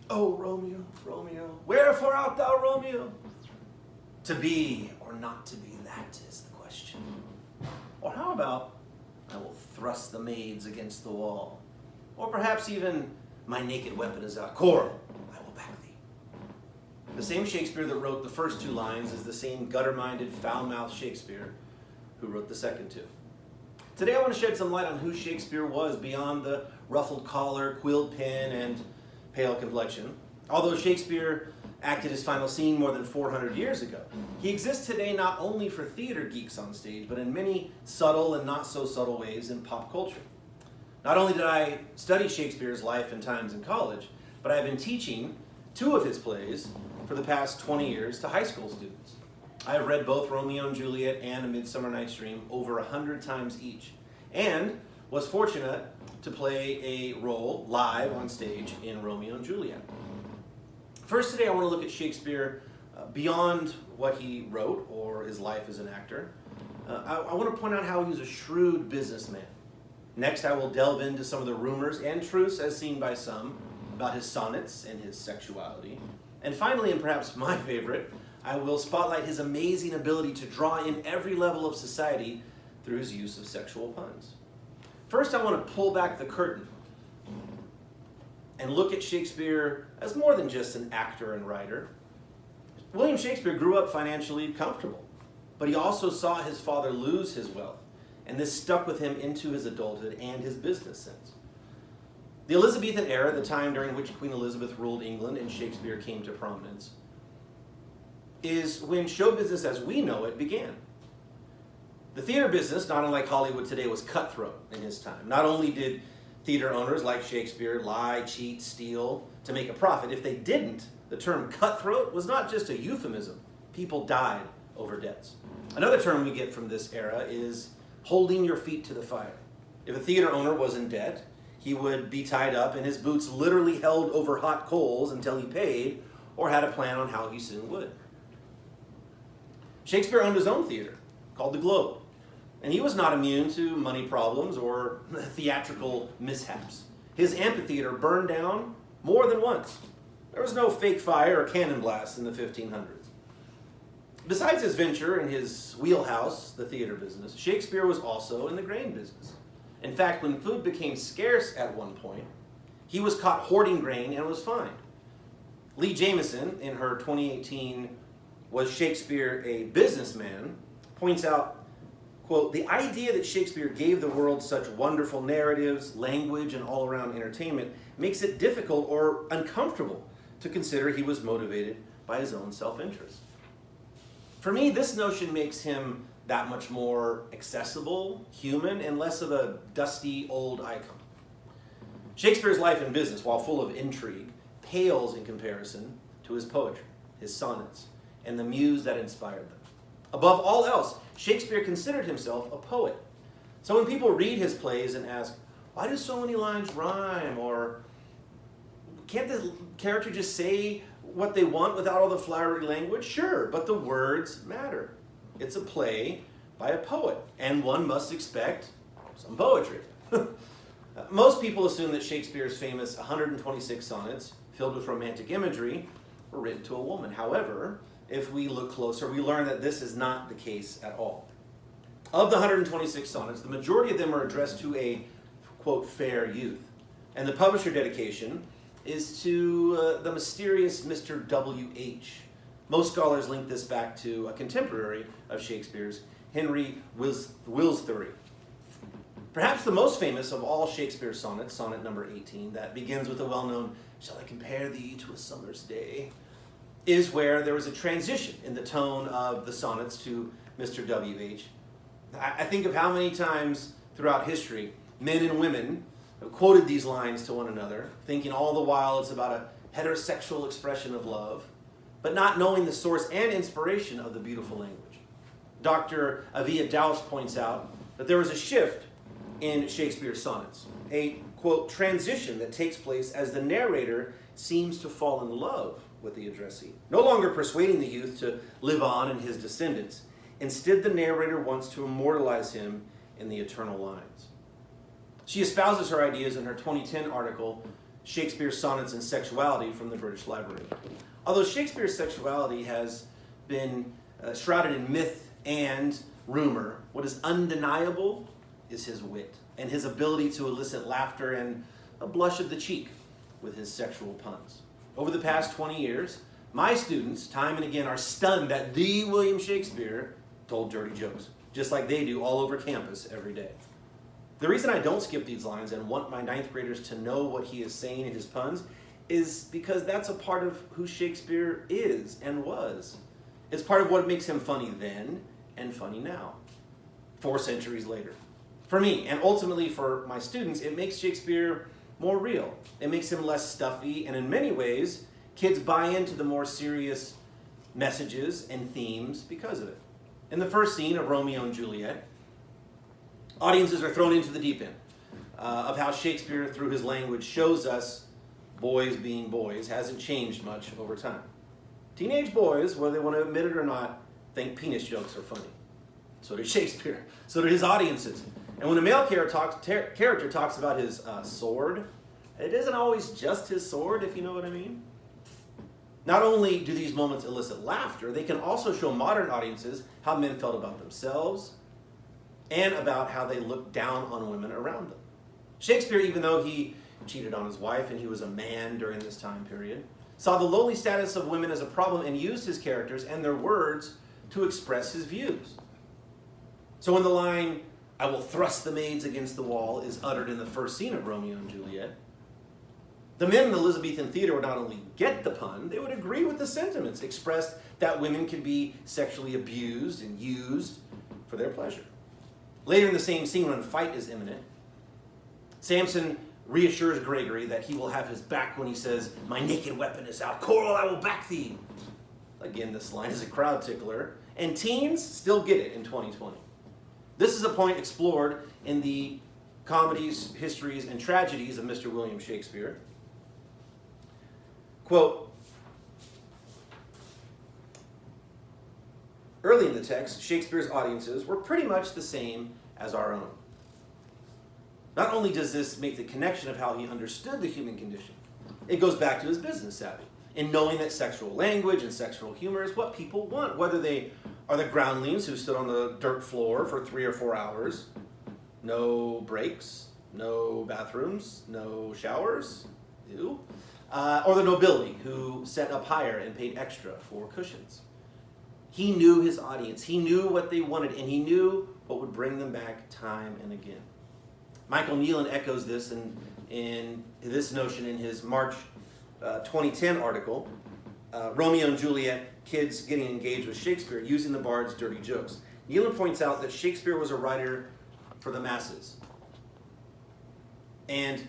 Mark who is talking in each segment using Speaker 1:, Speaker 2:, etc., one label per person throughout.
Speaker 1: "O Romeo, Romeo, wherefore art thou Romeo? To be or not to be, that is the question." Or how about, "I will thrust the maids against the wall." Or perhaps even, "My naked weapon is out. Coral, I will back thee." The same Shakespeare that wrote the first two lines is the same gutter-minded, foul-mouthed Shakespeare who wrote the second two. Today I want to shed some light on who Shakespeare was beyond the ruffled collar, quilled pen, and pale complexion. Although Shakespeare acted his final scene more than 400 years ago, he exists today not only for theater geeks on stage, but in many subtle and not so subtle ways in pop culture. Not only did I study Shakespeare's life and times in college, but I've been teaching two of his plays for the past 20 years to high school students. I have read both Romeo and Juliet and A Midsummer Night's Dream over 100 times each, and was fortunate to play a role live on stage in Romeo and Juliet. First today I want to look at Shakespeare beyond what he wrote or his life as an actor. I want to point out how he was a shrewd businessman. Next I will delve into some of the rumors and truths as seen by some about his sonnets and his sexuality. And finally, and perhaps my favorite, I will spotlight his amazing ability to draw in every level of society through his use of sexual puns. First, I want to pull back the curtain and look at Shakespeare as more than just an actor and writer. William Shakespeare grew up financially comfortable, but he also saw his father lose his wealth, and this stuck with him into his adulthood and his business sense. The Elizabethan era, the time during which Queen Elizabeth ruled England and Shakespeare came to prominence, is when show business as we know it began. The theater business, not unlike Hollywood today, was cutthroat in his time. Not only did theater owners like Shakespeare lie, cheat, steal to make a profit. If they didn't, the term cutthroat was not just a euphemism. People died over debts. Another term we get from this era is holding your feet to the fire. If a theater owner was in debt, he would be tied up and his boots literally held over hot coals until he paid or had a plan on how he soon would. Shakespeare owned his own theater called the Globe, and he was not immune to money problems or theatrical mishaps. His amphitheater burned down more than once. There was no fake fire or cannon blast in the 1500s. Besides his venture in his wheelhouse, the theater business, Shakespeare was also in the grain business. In fact, when food became scarce at one point, he was caught hoarding grain and was fined. Lee Jamieson, in her 2018 "Was Shakespeare a Businessman?" points out, quote, "The idea that Shakespeare gave the world such wonderful narratives, language, and all-around entertainment makes it difficult or uncomfortable to consider he was motivated by his own self-interest." For me, this notion makes him that much more accessible, human, and less of a dusty old icon. Shakespeare's life and business, while full of intrigue, pales in comparison to his poetry, his sonnets, and the muse that inspired them. Above all else, Shakespeare considered himself a poet. So when people read his plays and ask, why do so many lines rhyme? Or can't the character just say what they want without all the flowery language? Sure, but the words matter. It's a play by a poet, and one must expect some poetry. Most people assume that Shakespeare's famous 126 sonnets, filled with romantic imagery, were written to a woman. However, if we look closer, we learn that this is not the case at all. Of the 126 sonnets, the majority of them are addressed to a, quote, fair youth. And the publisher dedication is to the mysterious Mr. W.H. Most scholars link this back to a contemporary of Shakespeare's, Henry Wilsbury. Perhaps the most famous of all Shakespeare's sonnets, sonnet number 18, that begins with the well-known, "Shall I compare thee to a summer's day?" is where there was a transition in the tone of the sonnets to Mr. W.H. I think of how many times throughout history men and women have quoted these lines to one another, thinking all the while it's about a heterosexual expression of love, but not knowing the source and inspiration of the beautiful language. Dr. Avia Dausch points out that there was a shift in Shakespeare's sonnets, a, quote, transition that takes place as the narrator seems to fall in love with the addressee, no longer persuading the youth to live on in his descendants. Instead, the narrator wants to immortalize him in the eternal lines. She espouses her ideas in her 2010 article Shakespeare's Sonnets and Sexuality from the British Library. Although Shakespeare's sexuality has been shrouded in myth and rumor, what is undeniable is his wit and his ability to elicit laughter and a blush of the cheek with his sexual puns. Over the past 20 years, my students, time and again, are stunned that the William Shakespeare told dirty jokes, just like they do all over campus every day. The reason I don't skip these lines and want my ninth graders to know what he is saying in his puns is because that's a part of who Shakespeare is and was. It's part of what makes him funny then and funny now, 4 centuries later. For me, and ultimately for my students, it makes Shakespeare more real. It makes him less stuffy, and in many ways, kids buy into the more serious messages and themes because of it. In the first scene of Romeo and Juliet, audiences are thrown into the deep end of how Shakespeare, through his language, shows us boys being boys hasn't changed much over time. Teenage boys, whether they want to admit it or not, think penis jokes are funny. So did Shakespeare. So did his audiences. And when a male character talks about his sword, it isn't always just his sword, if you know what I mean. Not only do these moments elicit laughter, they can also show modern audiences how men felt about themselves and about how they looked down on women around them. Shakespeare, even though he cheated on his wife and he was a man during this time period, saw the lowly status of women as a problem and used his characters and their words to express his views. So when the line, "I will thrust the maids against the wall," is uttered in the first scene of Romeo and Juliet, the men in the Elizabethan theater would not only get the pun, they would agree with the sentiments expressed that women can be sexually abused and used for their pleasure. Later in the same scene, when a fight is imminent, Samson reassures Gregory that he will have his back when he says, "My naked weapon is out. Coral, I will back thee." Again, this line is a crowd tickler, and teens still get it in 2020. This is a point explored in the comedies, histories, and tragedies of Mr. William Shakespeare. Quote, early in the text, Shakespeare's audiences were pretty much the same as our own. Not only does this make the connection of how he understood the human condition, it goes back to his business savvy in knowing that sexual language and sexual humor is what people want, whether they are the groundlings who stood on the dirt floor for 3 or 4 hours, no breaks, no bathrooms, no showers, ew, or the nobility who set up higher and paid extra for cushions. He knew his audience, he knew what they wanted, and he knew what would bring them back time and again. Michael Nealon echoes this in this notion in his March 2010 article, Romeo and Juliet, Kids Getting Engaged with Shakespeare, Using the Bard's Dirty Jokes. Nealon points out that Shakespeare was a writer for the masses and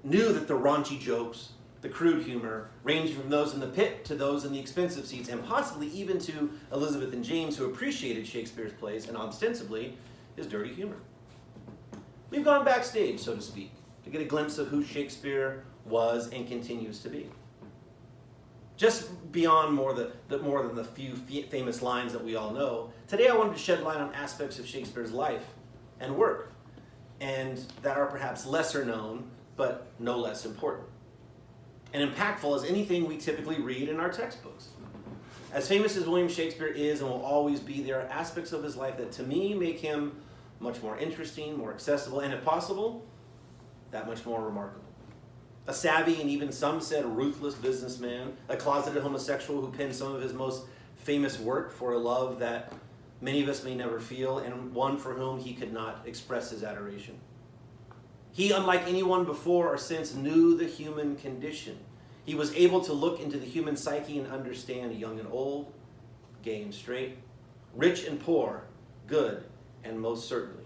Speaker 1: knew that the raunchy jokes, the crude humor, ranging from those in the pit to those in the expensive seats, and possibly even to Elizabeth and James, who appreciated Shakespeare's plays and ostensibly his dirty humor. We've gone backstage, so to speak, to get a glimpse of who Shakespeare was and continues to be. Just beyond more than the few famous lines that we all know, today I wanted to shed light on aspects of Shakespeare's life and work, and that are perhaps lesser known, but no less important, and impactful as anything we typically read in our textbooks. As famous as William Shakespeare is and will always be, there are aspects of his life that to me make him much more interesting, more accessible, and if possible, that much more remarkable. A savvy and even some said ruthless businessman, a closeted homosexual who penned some of his most famous work for a love that many of us may never feel, and one for whom he could not express his adoration. He, unlike anyone before or since, knew the human condition. He was able to look into the human psyche and understand young and old, gay and straight, rich and poor, good and most certainly